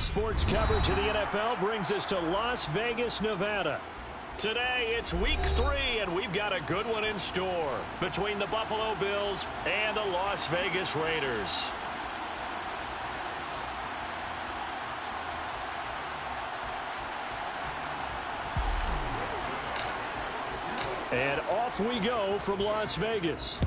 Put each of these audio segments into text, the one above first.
Sports coverage of the NFL brings us to Las Vegas, Nevada. Today, it's week 3, and we've got a good one in store between the Buffalo Bills and the Las Vegas Raiders. And off we go from Las Vegas.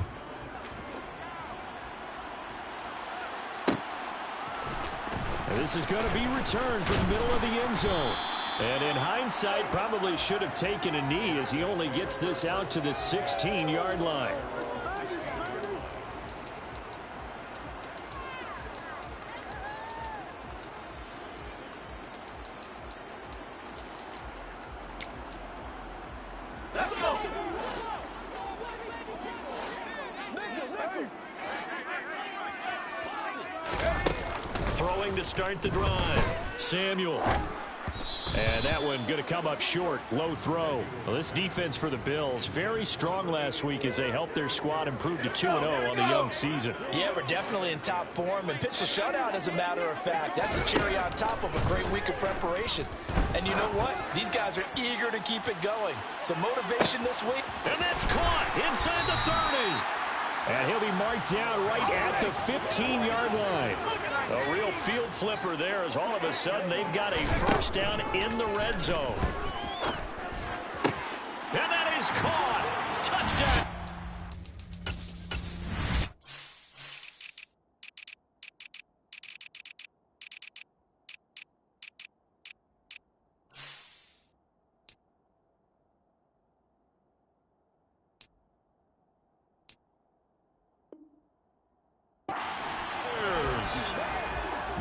And this is going to be returned from the middle of the end zone. And in hindsight, probably should have taken a knee as he only gets this out to the 16-yard line. Let's go. Throwing to start the drive. Samuel. And that one going to come up short. Low throw. Well, this defense for the Bills, very strong last week as they helped their squad improve to 2-0 on the young season. Yeah, we're definitely in top form and pitched a shutout, as a matter of fact. That's the cherry on top of a great week of preparation. And you know what? These guys are eager to keep it going. Some motivation this week. And that's caught inside the 30. And he'll be marked down right at the 15-yard line. A real field flipper there as all of a sudden they've got a first down in the red zone. And that is caught. Touchdown.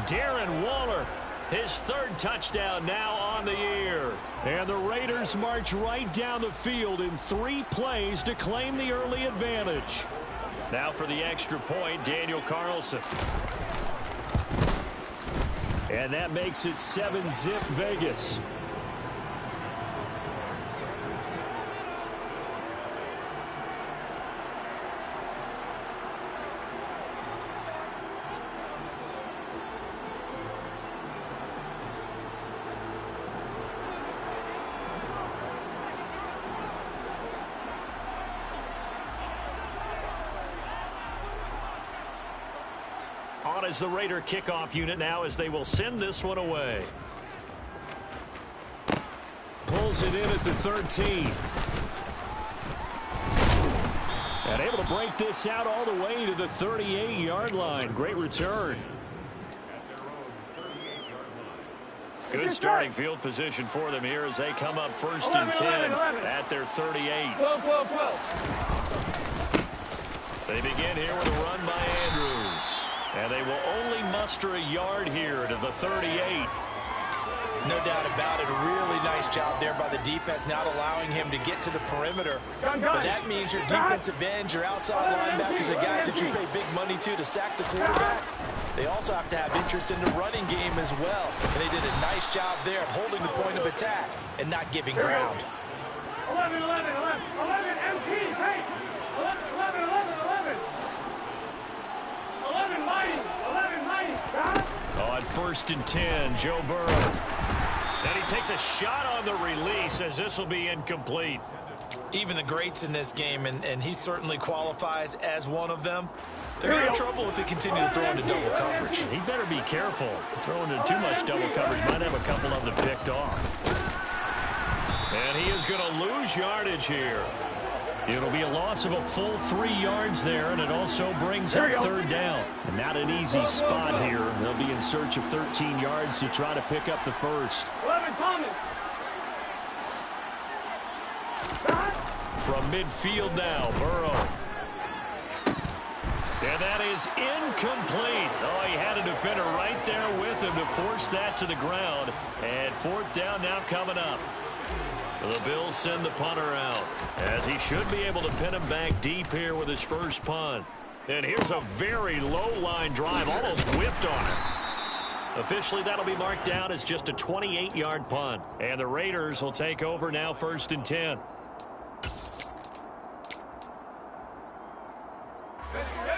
Darren Waller, his third touchdown now on the year. And the Raiders march right down the field in 3 plays to claim the early advantage. Now for the extra point, Daniel Carlson. And that makes it 7-zip Vegas. On as the Raider kickoff unit now as they will send this one away. Pulls it in at the 13. And able to break this out all the way to the 38-yard line. Great return. Good starting field position for them here as they come up first and 10 at their 38. 12. They begin here with a run by Andrews. And they will only muster a yard here to the 38. No doubt about it. A really nice job there by the defense, not allowing him to get to the perimeter. But that means your defensive ends, your outside linebackers, the guys that you pay big money to sack the quarterback, they also have to have interest in the running game as well. And they did a nice job there holding the point of attack and not giving ground. 11, MT, hey! 11, mighty! On first and 10, Joe Burrow. And he takes a shot on the release as this will be incomplete. Even the greats in this game, and he certainly qualifies as one of them, they're going to have trouble if they continue to throw into double coverage. He better be careful. Throwing into too much double coverage might have a couple of them picked off. And he is going to lose yardage here. It'll be a loss of a full 3 yards there, and it also brings up third down. And not an easy spot here. They'll be in search of 13 yards to try to pick up the first. 11, Thomas. From midfield now, Burrow. And that is incomplete. Oh, he had a defender right there with him to force that to the ground. And fourth down now coming up. The Bills send the punter out, as he should be able to pin him back deep here with his first punt. And here's a very low-line drive, almost whiffed on it. Officially, that'll be marked down as just a 28-yard punt. And the Raiders will take over now first and 10.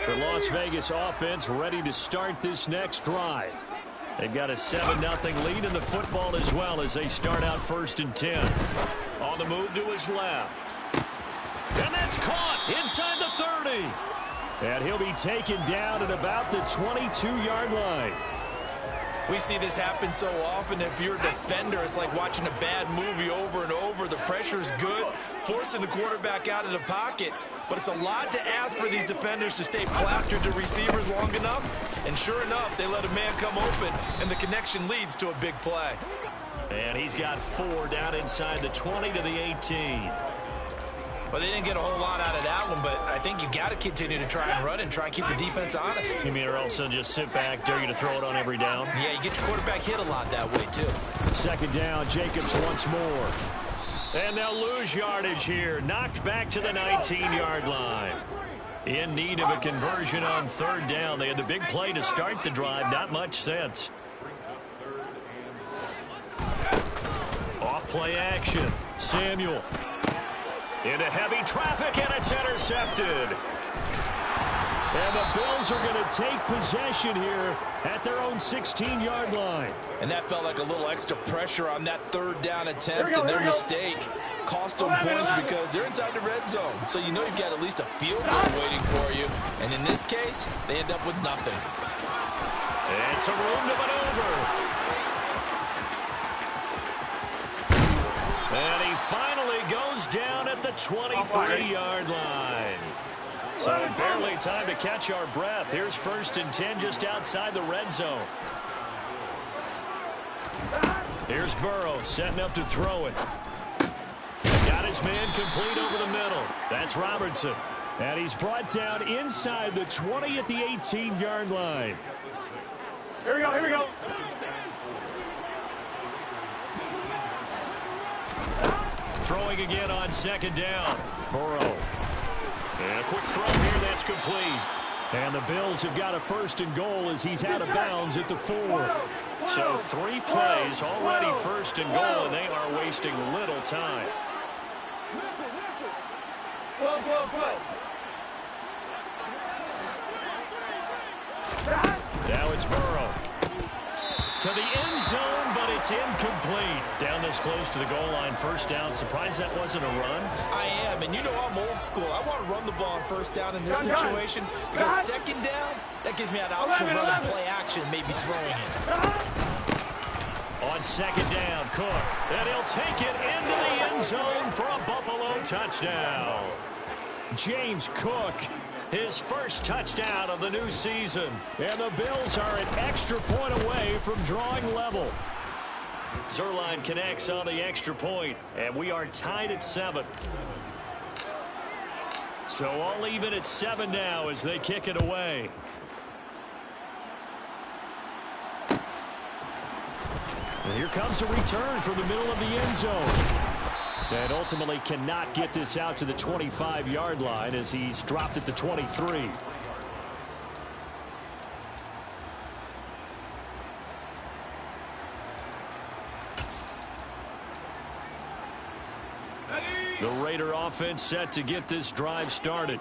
The Las Vegas offense ready to start this next drive. They've got a 7-0 lead in the football as well as they start out 1st and 10. On the move to his left. And that's caught inside the 30. And he'll be taken down at about the 22-yard line. We see this happen so often. If you're a defender, it's like watching a bad movie over and over. The pressure is good, forcing the quarterback out of the pocket. But it's a lot to ask for these defenders to stay plastered to receivers long enough. And sure enough, they let a man come open, and the connection leads to a big play. And he's got 4 down inside the 20 to the 18. Well, they didn't get a whole lot out of that one, but I think you got to continue to try and run and try and keep the defense honest. You mean or else they'll just sit back, dare you to throw it on every down? Yeah, you get your quarterback hit a lot that way, too. 2nd down, Jacobs once more. And they'll lose yardage here. Knocked back to the 19-yard line. In need of a conversion on 3rd down. They had the big play to start the drive. Not much sense. Off play action. Samuel. Into heavy traffic, and it's intercepted. And the Bills are going to take possession here at their own 16-yard line. And that felt like a little extra pressure on that 3rd down attempt, and their mistake cost them points because they're inside the red zone. So you know you've got at least a field goal waiting for you. And in this case, they end up with nothing. It's a room to maneuver. And he finally goes down at the 23-yard line. So barely time to catch our breath. Here's 1st and 10 just outside the red zone. Here's Burrow setting up to throw it. Got his man complete over the middle. That's Robertson. And he's brought down inside the 20 at the 18-yard line. Here we go, here we go. Throwing again on 2nd down. Burrow. And a quick throw here that's complete. And the Bills have got a 1st and goal as he's out of bounds at the 4. So 3 plays already 1st and goal, and they are wasting little time. Now it's Burrow. To the end zone, but it's incomplete. Down this close to the goal line, 1st down. Surprised that wasn't a run? I am, and you know I'm old school. I want to run the ball on 1st down in this situation because 2nd down, that gives me an option of running play action, maybe throwing it. On 2nd down, Cook. And he'll take it into the end zone for a Buffalo touchdown. James Cook, his 1st touchdown of the new season. And the Bills are an extra point away from drawing level. Zuerlein connects on the extra point, and we are tied at 7. So all even at 7 now as they kick it away. And here comes a return from the middle of the end zone. And ultimately cannot get this out to the 25-yard line as he's dropped at the 23. The Raider offense set to get this drive started.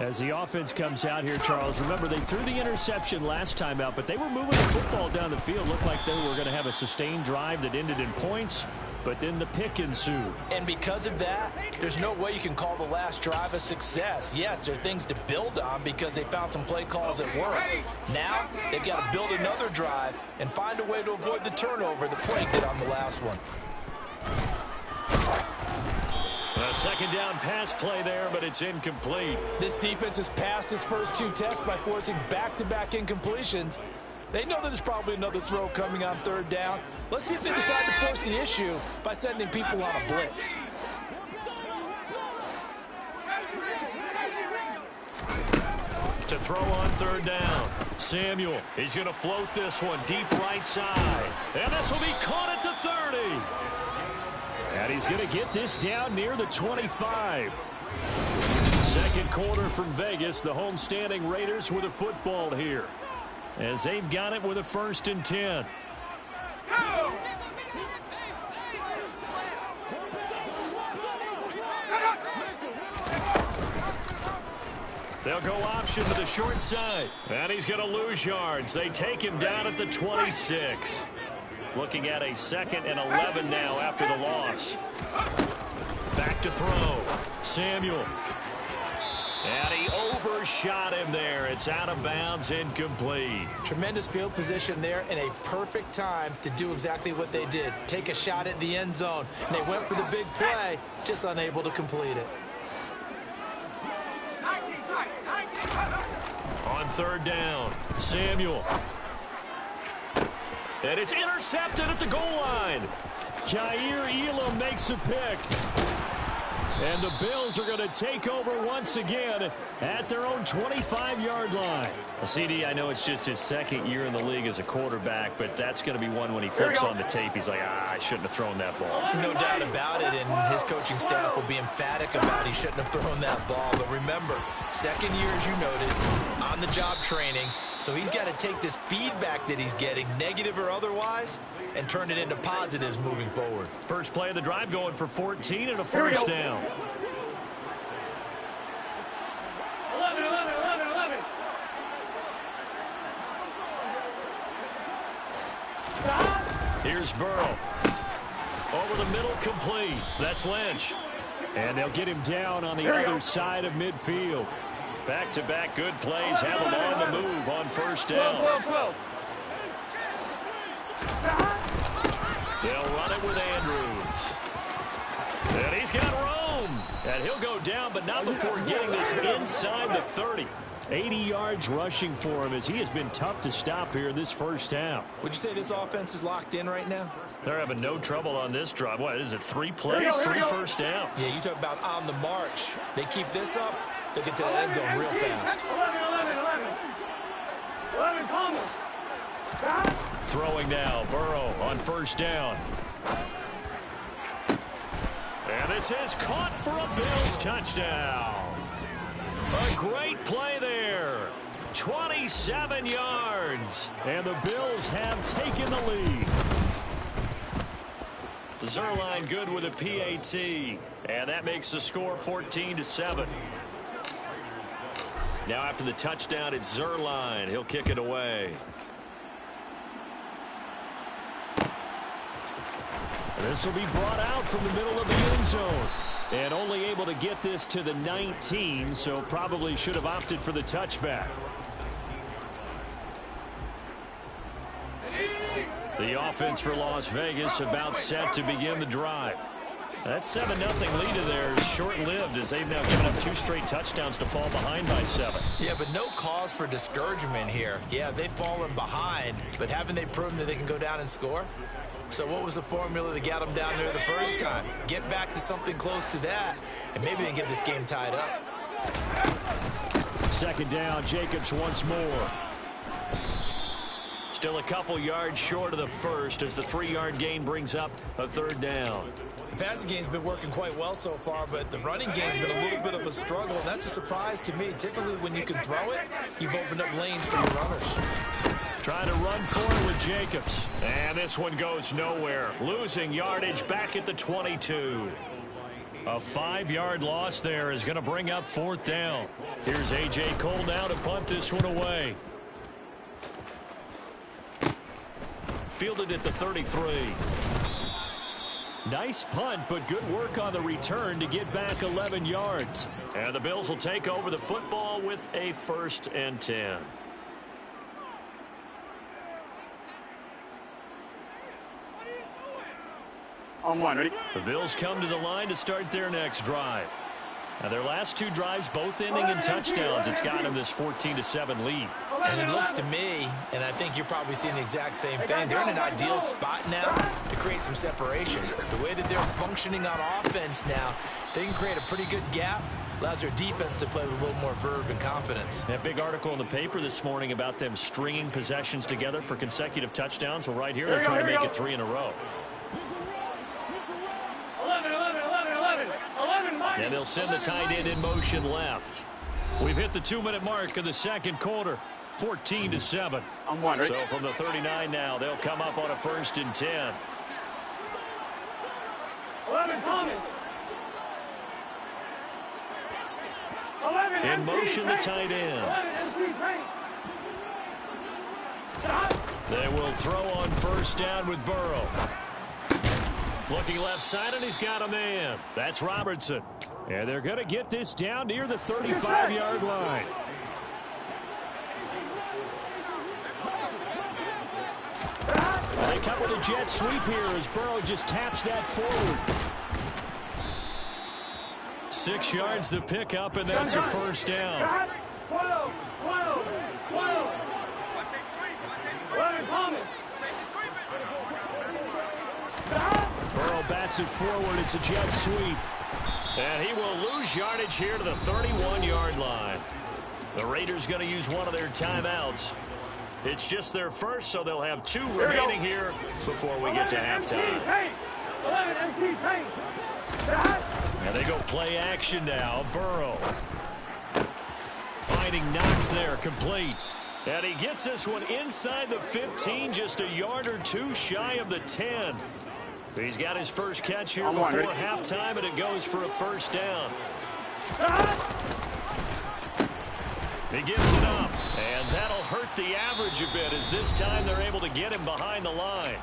As the offense comes out here, Charles, remember they threw the interception last time out, but they were moving the football down the field. Looked like they were going to have a sustained drive that ended in points. But then the pick ensued. And because of that, there's no way you can call the last drive a success. Yes, there are things to build on because they found some play calls that work. Now, they've got to build another drive and find a way to avoid the turnover the play did on the last one. A 2nd down pass play there, but it's incomplete. This defense has passed its first 2 tests by forcing back-to-back incompletions. They know that there's probably another throw coming on 3rd down. Let's see if they decide to force the issue by sending people on a blitz. To throw on 3rd down. Samuel, he's going to float this one deep right side. And this will be caught at the 30. And he's going to get this down near the 25. 2nd quarter from Vegas. The homestanding Raiders with a football here, as they've got it with a 1st and 10. They'll go option to the short side. And he's going to lose yards. They take him down at the 26. Looking at a 2nd and 11 now after the loss. Back to throw. Samuel. And he overshot him there. It's out of bounds, incomplete. Tremendous field position there and a perfect time to do exactly what they did. Take a shot at the end zone. And they went for the big play, just unable to complete it. On 3rd down, Samuel. And it's intercepted at the goal line. Kaiir Elam makes a pick. And the Bills are going to take over once again at their own 25-yard line. Well, CD, I know it's just his 2nd year in the league as a quarterback, but that's going to be one when he flips on the tape. He's like, I shouldn't have thrown that ball. No doubt about it, and his coaching staff will be emphatic about he shouldn't have thrown that ball. But remember, 2nd year, as you noted, on-the-job training. So he's got to take this feedback that he's getting, negative or otherwise, and turn it into positives moving forward. First play of the drive going for 14 and a first down. 11, 11, 11, 11. Here's Burrow. Over the middle, complete. That's Lynch. And they'll get him down on the other side of midfield. Back-to-back good plays have him on the move on 1st down. 12. They'll run it with Andrews. And he's got Rome. And he'll go down, but not before getting this inside the 30. 80 yards rushing for him as he has been tough to stop here in this first half. Would you say this offense is locked in right now? They're having no trouble on this drive. What is it, 3 plays, 3 first downs? Yeah, you talk about on the march. They keep this up, they'll get to the end zone real fast. 11, comma. Throwing now, Burrow on 1st down. And this is caught for a Bills touchdown. A great play there. 27 yards. And the Bills have taken the lead. Zuerlein good with a PAT. And that makes the score 14-7. Now after the touchdown, it's Zuerlein. He'll kick it away. This will be brought out from the middle of the end zone. And only able to get this to the 19, so probably should have opted for the touchback. The offense for Las Vegas about set to begin the drive. That 7-0 lead of theirs is short-lived as they've now given up 2 straight touchdowns to fall behind by 7. Yeah, but no cause for discouragement here. Yeah, they've fallen behind, but haven't they proven that they can go down and score? So what was the formula that got them down there the first time? Get back to something close to that, and maybe they can get this game tied up. 2nd down, Jacobs once more. Still a couple yards short of the first as the 3-yard gain brings up a 3rd down. The passing game's been working quite well so far, but the running game's been a little bit of a struggle, and that's a surprise to me. Typically, when you can throw it, you've opened up lanes for your runners. Trying to run forward with Jacobs. And this one goes nowhere. Losing yardage back at the 22. A 5-yard loss there is going to bring up 4th down. Here's A.J. Cole now to punt this one away. Fielded at the 33. Nice punt, but good work on the return to get back 11 yards. And the Bills will take over the football with a 1st and 10. On 1, ready? The Bills come to the line to start their next drive. Now their last 2 drives both ending in touchdowns. It's got them this 14-7 lead. And it looks to me, and I think you're probably seeing the exact same thing, they're in an ideal spot now to create some separation. The way that they're functioning on offense now, they can create a pretty good gap. Allows their defense to play with a little more verve and confidence. That big article in the paper this morning about them stringing possessions together for consecutive touchdowns. Well, right here, they're trying to make it 3 in a row. 11. And they'll send the tight end in motion left. We've hit the 2-minute mark of the 2nd quarter. 14-7. On 1, ready? So from the 39 now, they'll come up on a 1st and 10. 11, Thomas. 11. In motion, the tight end. They will throw on first down with Burrow. Looking left side, and he's got a man. That's Robertson. And they're going to get this down near the 35-yard line. And they come with a jet sweep here as Burrow just taps that forward. 6 yards the pickup, and that's a first down. 12. Burrow bats it forward. It's a jet sweep. And he will lose yardage here to the 31-yard line. The Raiders going to use one of their timeouts. It's just their first, so they'll have 2 remaining here before we get to halftime. And they go play action now. Burrow finding Knox there, complete. And he gets this one inside the 15, just a yard or 2 shy of the 10. He's got his first catch here before halftime, and it goes for a first down. He gives it up, and that'll hurt the average a bit as this time they're able to get him behind the line.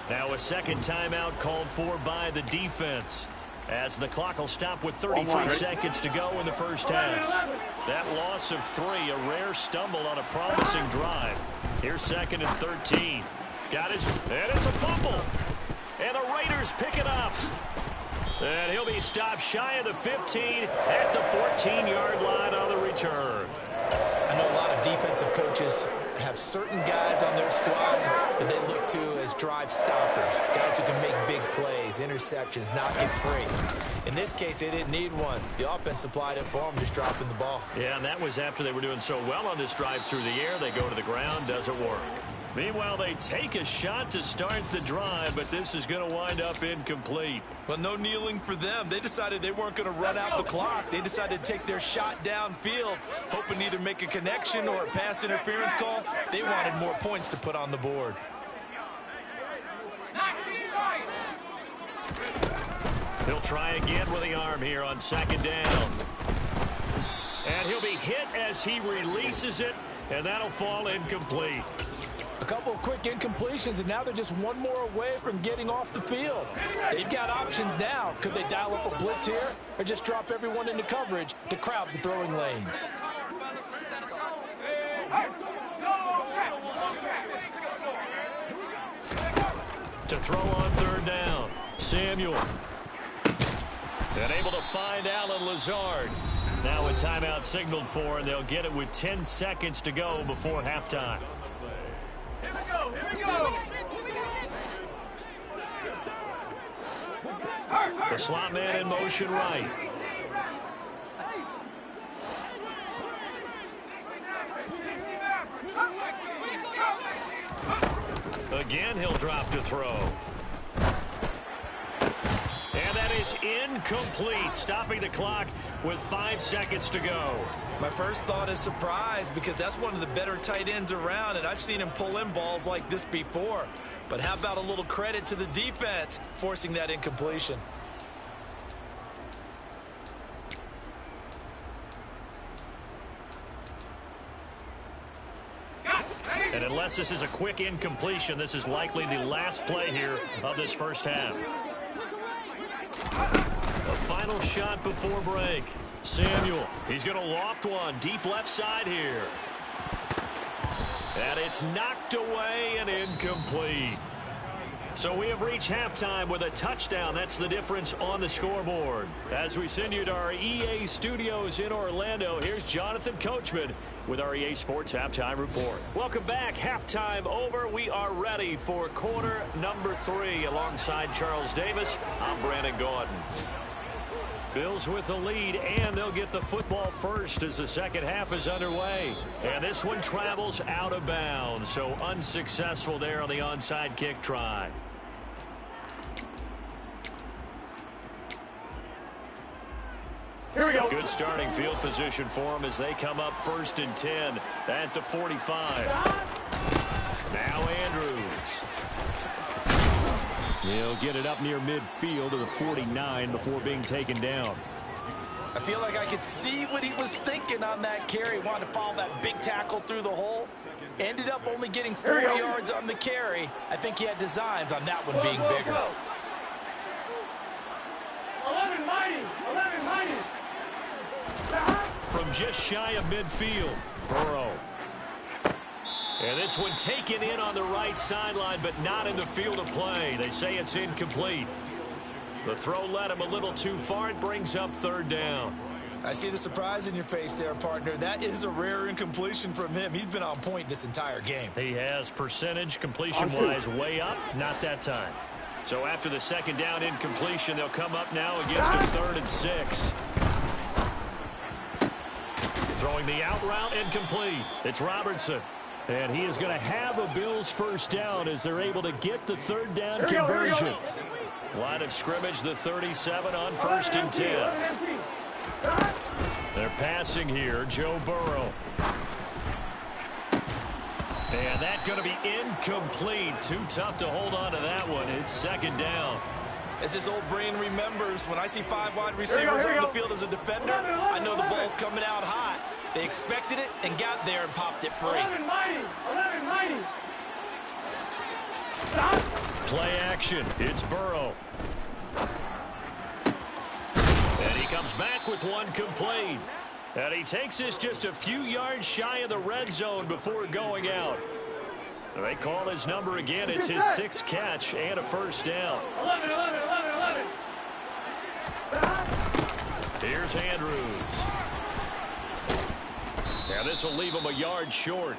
Now a second timeout called for by the defense, as the clock will stop with 33 seconds to go in the first half. That loss of 3, a rare stumble on a promising drive. Here's 2nd and 13. Got his, and it's a fumble. And the Raiders pick it up. And he'll be stopped shy of the 15 at the 14-yard line on the return. I know a lot of defensive coaches have certain guys on their squad that they look to as drive stoppers, guys who can make big plays, interceptions, not get free. In this case, they didn't need one. The offense supplied it for them, just dropping the ball. Yeah, and that was after they were doing so well on this drive through the air. They go to the ground, doesn't work. Meanwhile, they take a shot to start the drive, but this is going to wind up incomplete. Well, no kneeling for them. They decided they weren't going to run out the clock. They decided to take their shot downfield, hoping to either make a connection or a pass interference call. They wanted more points to put on the board. He'll try again with the arm here on 2nd down. And he'll be hit as he releases it, and that'll fall incomplete. A couple of quick incompletions, and now they're just one more away from getting off the field. They've got options now. Could they dial up a blitz here or just drop everyone into coverage to crowd the throwing lanes? To throw on 3rd down, Samuel. And able to find Allen Lazard. Now a timeout signaled for, and they'll get it with 10 seconds to go before halftime. The slot man in motion right. Again, he'll drop to throw. And that is incomplete, stopping the clock with 5 seconds to go. My first thought is surprise, because that's one of the better tight ends around, and I've seen him pull in balls like this before. But how about a little credit to the defense forcing that incompletion? And unless this is a quick incompletion, this is likely the last play here of this first half. A final shot before break. Samuel, he's going to loft one deep left side here. And it's knocked away and incomplete. So we have reached halftime with a touchdown. That's the difference on the scoreboard. As we send you to our EA studios in Orlando, here's Jonathan Coachman with our EA Sports Halftime Report. Welcome back. Halftime over. We are ready for quarter number 3. Alongside Charles Davis, I'm Brandon Gaudin. Bills with the lead, and they'll get the football first as the second half is underway. And this one travels out of bounds, so unsuccessful there on the onside kick try. Here we go. Good starting field position for them as they come up 1st and 10 at the 45. Now Andrews. He'll get it up near midfield to the 49 before being taken down. I feel like I could see what he was thinking on that carry. Wanted to follow that big tackle through the hole. Ended up only getting 4 yards on the carry. I think he had designs on that one being bigger. 11 mighty. 11 mighty. From just shy of midfield, Burrow. And this one taken in on the right sideline, but not in the field of play. They say it's incomplete. The throw led him a little too far. It brings up 3rd down. I see the surprise in your face there, partner. That is a rare incompletion from him. He's been on point this entire game. He has percentage completion-wise way up. Not that time. So after the 2nd down incompletion, they'll come up now against a 3rd and 6. Throwing the out route incomplete. It's Robertson. And he is going to have a Bills 1st down as they're able to get the 3rd down conversion. Line of scrimmage, the 37 on 1st and 10. They're passing here, Joe Burrow. And that's going to be incomplete. Too tough to hold on to that one. It's 2nd down. As his old brain remembers, when I see 5 wide receivers on the field as a defender, I know the ball's coming out hot. They expected it and got there and popped it free. 11 mighty. 11 mighty. Play action. It's Burrow. And he comes back with one complete. And he takes this just a few yards shy of the red zone before going out. They call his number again. It's his 6th catch and a 1st down. 11, 11, 11, 11. Here's Andrews. Now this will leave him a yard short.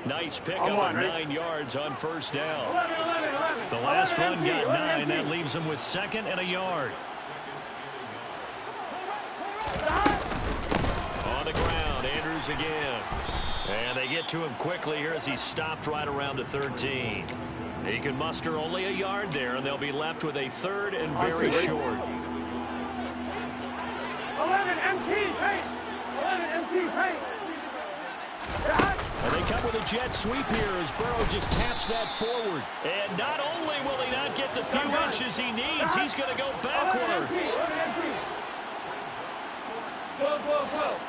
Nice pickup of 9 yards on 1st down. 11, 11, 11. The last run got 9. That leaves him with 2nd and a yard. On the ground, Andrews again. And they get to him quickly here as he stopped right around the 13. He can muster only a yard there, and they'll be left with a 3rd and very short. 11 MT pace. 11 MT pace. And they come with a jet sweep here as Burrow just taps that forward. And not only will he not get the few inches he needs, he's going to go backwards. 11 12, 12, 12.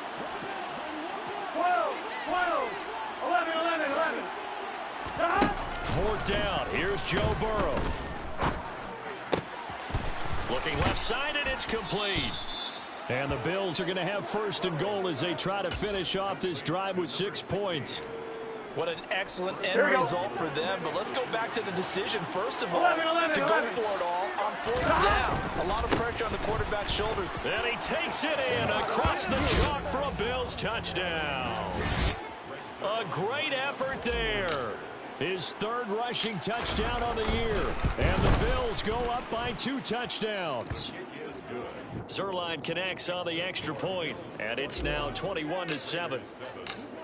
12, 12. 11, 11, 11. 4th down. Here's Joe Burrow. Looking left side, and it's complete. And the Bills are going to have 1st and goal as they try to finish off this drive with 6 points. What an excellent end result for them. But let's go back to the decision, first of all, 11, to go for it all on 4th down. A lot of pressure on the quarterback's shoulders. And he takes it in across the chalk for a Bills touchdown. A great effort there. His 3rd rushing touchdown on the year. And the Bills go up by 2 touchdowns. Zuerlein connects on the extra point, and it's now 21-7.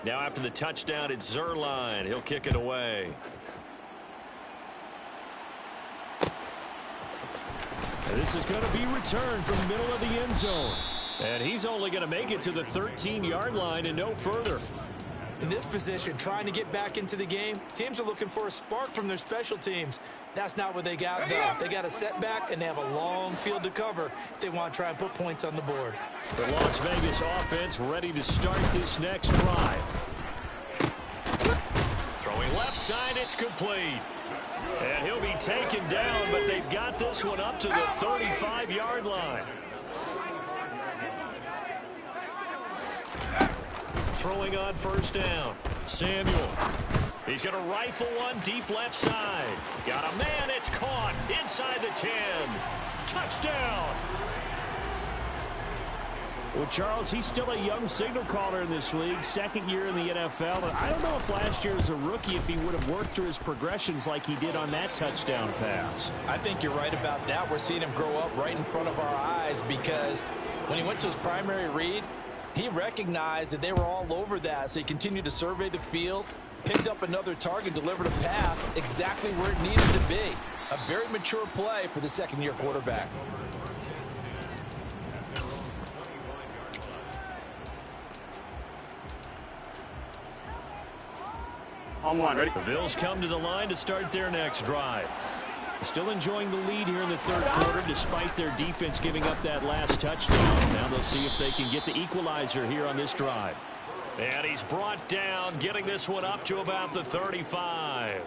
Now after the touchdown, it's Zuerlein. He'll kick it away. And this is going to be returned from the middle of the end zone. And he's only going to make it to the 13-yard line and no further. In this position, trying to get back into the game, teams are looking for a spark from their special teams. That's not what they got, though. They got a setback, and they have a long field to cover if they want to try and put points on the board. The Las Vegas offense ready to start this next drive. Throwing left side, it's complete. And he'll be taken down, but they've got this one up to the 35-yard line. Throwing on 1st down. Samuel. He's going to rifle one deep left side. Got a man. It's caught inside the 10. Touchdown. Well, Charles, he's still a young signal caller in this league, 2nd year in the NFL. But I don't know if last year as a rookie if he would have worked through his progressions like he did on that touchdown pass. I think you're right about that. We're seeing him grow up right in front of our eyes because when he went to his primary read, he recognized that they were all over that, so he continued to survey the field, picked up another target, delivered a pass exactly where it needed to be. A very mature play for the 2nd-year quarterback. On 1, ready? The Bills come to the line to start their next drive. Still enjoying the lead here in the third quarter despite their defense giving up that last touchdown. Now they'll see if they can get the equalizer here on this drive. And he's brought down, getting this one up to about the 35.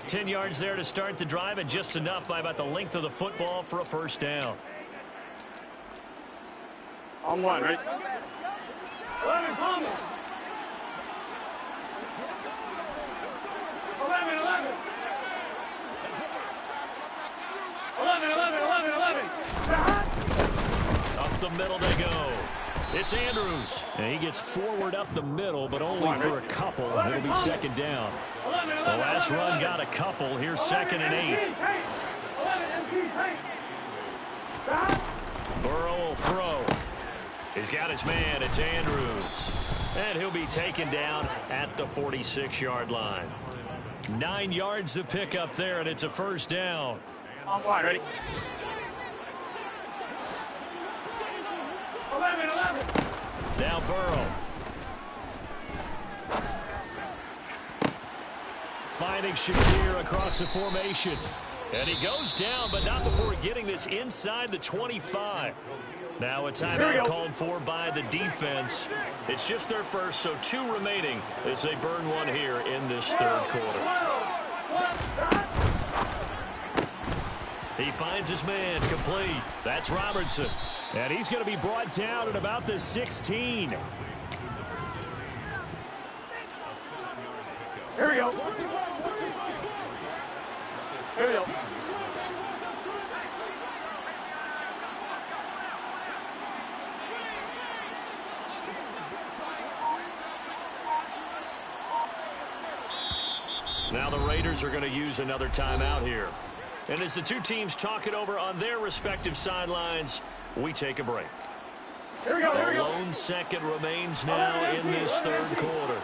10 yards there to start the drive, and just enough by about the length of the football for a first down. On one, right? 11, Palmer. 11. 11. Up the middle they go. It's Andrews. And he gets forward up the middle, but only for a couple. It'll be second down. The last run got a couple. Here's 2nd and 8. Burrow will throw. He's got his man. It's Andrews. And he'll be taken down at the 46-yard line. 9 yards to pick up there, and it's a first down. On one, ready? 11. Now Burrow. Finding Shakir across the formation. And he goes down, but not before getting this inside the 25. Now a timeout called for by the defense. It's just their first, so 2 remaining as they burn one here in this third quarter. He finds his man complete. That's Robertson. And he's going to be brought down at about the 16. Here we go. Now the Raiders are going to use another timeout here. And as the two teams talk it over on their respective sidelines, we take a break. Here we go. A lone second remains now in this third quarter.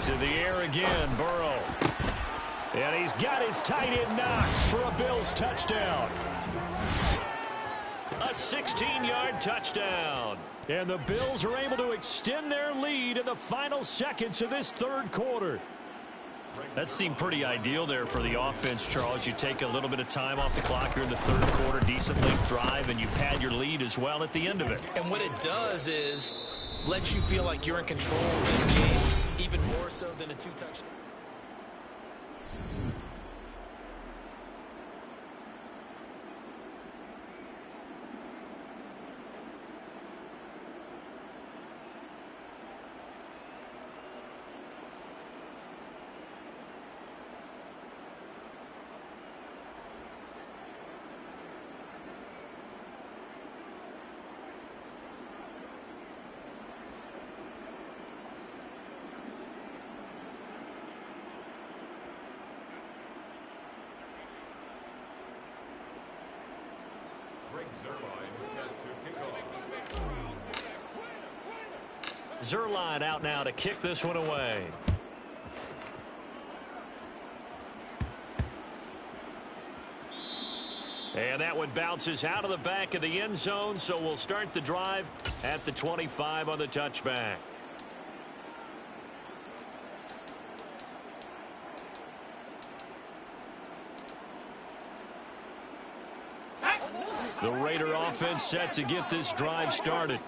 To the air again, Burrow. And he's got his tight end Knox for a Bills touchdown. A 16-yard touchdown. And the Bills are able to extend their lead in the final seconds of this third quarter. That seemed pretty ideal there for the offense, Charles. You take a little bit of time off the clock here in the third quarter, decent length drive, and you pad your lead as well at the end of it. And what it does is lets you feel like you're in control of this game, even more so than a 2-touchdown. Zuerlein out now to kick this one away. And that one bounces out of the back of the end zone, so we'll start the drive at the 25 on the touchback. The Raider offense set to get this drive started.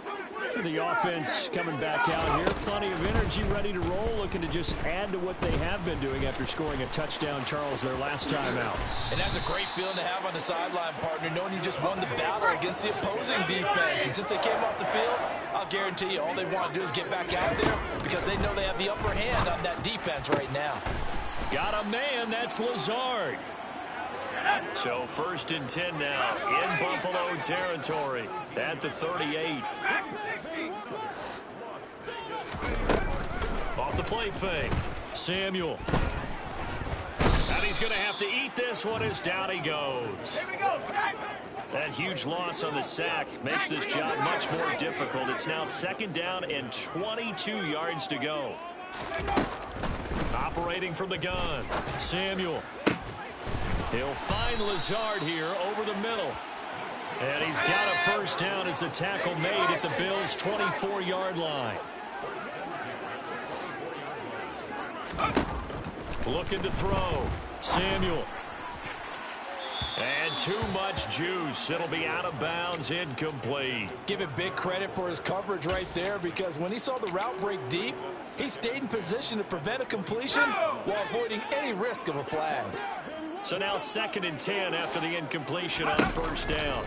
The offense coming back out here. Plenty of energy, ready to roll, looking to just add to what they have been doing after scoring a touchdown, Charles, their last time out. And that's a great feeling to have on the sideline, partner, knowing you just won the battle against the opposing defense. And since they came off the field, I'll guarantee you all they want to do is get back out there because they know they have the upper hand on that defense right now. Got a man, that's Lazard. So 1st and 10 now in Buffalo territory at the 38. Off the play fake. Samuel. And he's going to have to eat this one as down he goes. That huge loss on the sack makes this job much more difficult. It's now 2nd down and 22 yards to go. Operating from the gun. Samuel. He'll find Lazard here over the middle. And he's got a first down as the tackle made at the Bills' 24-yard line. Looking to throw. Samuel. And too much juice. It'll be out of bounds, incomplete. Give him big credit for his coverage right there, because when he saw the route break deep, he stayed in position to prevent a completion while avoiding any risk of a flag. So now 2nd and 10 after the incompletion on 1st down.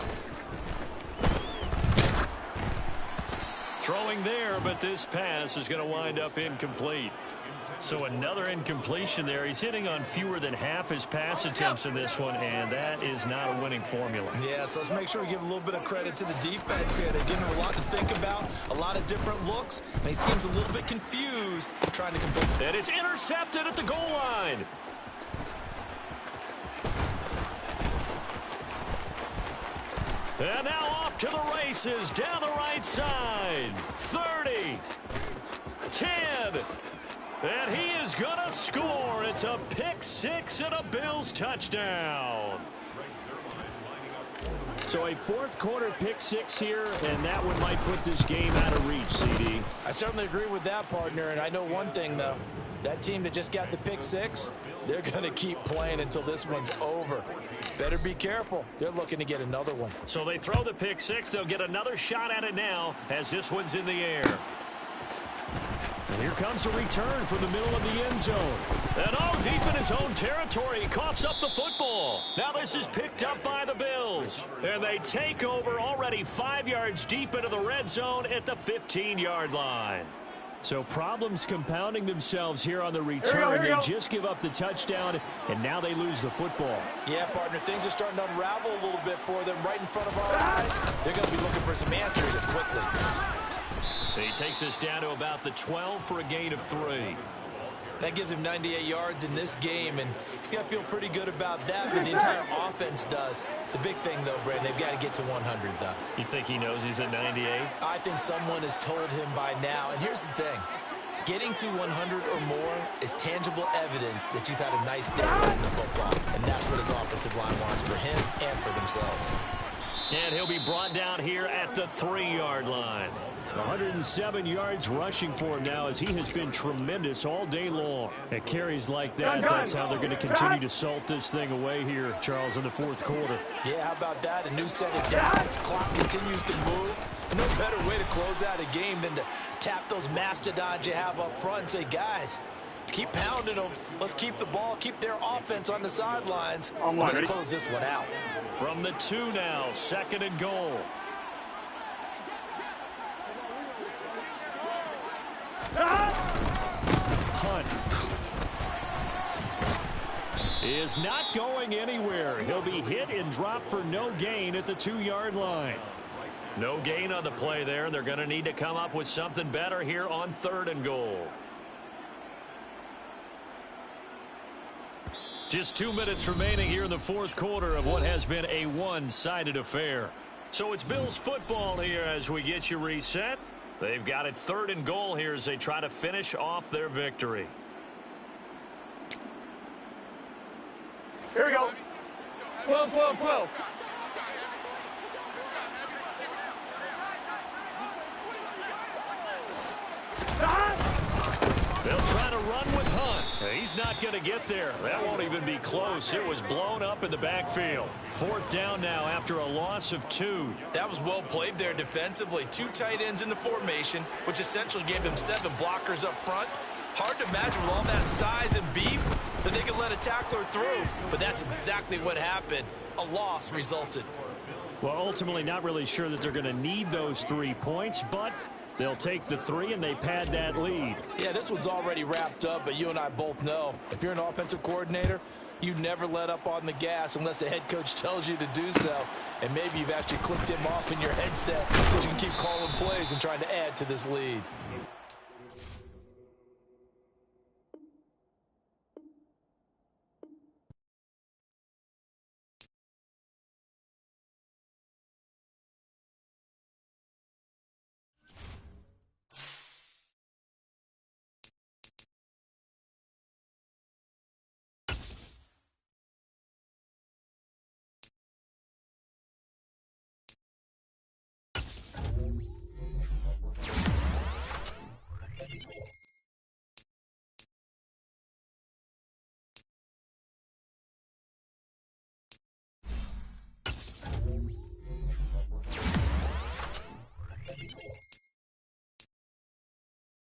Throwing there, but this pass is going to wind up incomplete. So another incompletion there. He's hitting on fewer than half his pass attempts in this one, and that is not a winning formula. Yeah, so let's make sure we give a little bit of credit to the defense here. They've given him a lot to think about, a lot of different looks, and he seems a little bit confused trying to complete. And it's intercepted at the goal line. And now off to the races down the right side. 30, 10, and he is going to score. It's a pick 6 and a Bills touchdown. So a 4th quarter pick 6 here, and that one might put this game out of reach, CD. I certainly agree with that, partner, and I know one thing, though. That team that just got the pick 6, they're going to keep playing until this one's over. Better be careful. They're looking to get another one. So they throw the pick 6. They'll get another shot at it now as this one's in the air. And here comes a return from the middle of the end zone. And oh, deep in his own territory, he coughs up the football. Now this is picked up by the Bills. And they take over already 5 yards deep into the red zone at the 15-yard line. So problems compounding themselves here on the return. They just give up the touchdown, and now they lose the football. Yeah, partner, things are starting to unravel a little bit for them right in front of our eyes. They're going to be looking for some answers quickly. He takes us down to about the 12 for a gain of 3. That gives him 98 yards in this game, and he's got to feel pretty good about that, but the entire offense does. The big thing, though, Brandon, they've got to get to 100, though. You think he knows he's at 98? I think someone has told him by now, and here's the thing. Getting to 100 or more is tangible evidence that you've had a nice day running the football, and that's what his offensive line wants for him and for themselves. And he'll be brought down here at the 3-yard line. 107 yards rushing for him now, as he has been tremendous all day long. At carries like that, that's how they're going to continue to salt this thing away here, Charles, in the 4th quarter. Yeah, how about that? A new set of downs. Clock continues to move. No better way to close out a game than to tap those mastodons you have up front and say, guys, keep pounding them. Let's keep the ball, keep their offense on the sidelines. Let's close this one out. From the 2 now, 2nd and goal. Hunt is not going anywhere. He'll be hit and dropped for no gain at the 2-yard line. No gain on the play there. They're going to need to come up with something better here on 3rd and goal. Just 2 minutes remaining here in the 4th quarter of what has been a one-sided affair. So it's Bills football here as we get you reset. They've got it 3rd and goal here as they try to finish off their victory. Here we go. 12, 12, 12. They'll try to run with Hunt. He's not going to get there. That won't even be close. It was blown up in the backfield. 4th down now after a loss of 2. That was well played there defensively. 2 tight ends in the formation, which essentially gave them 7 blockers up front. Hard to imagine with all that size and beef that they could let a tackler through. But that's exactly what happened. A loss resulted. Well, ultimately not really sure that they're going to need those 3 points, but they'll take the 3 and they pad that lead. Yeah, this one's already wrapped up, but you and I both know if you're an offensive coordinator, you never let up on the gas unless the head coach tells you to do so. And maybe you've actually clicked him off in your headset so you can keep calling plays and trying to add to this lead.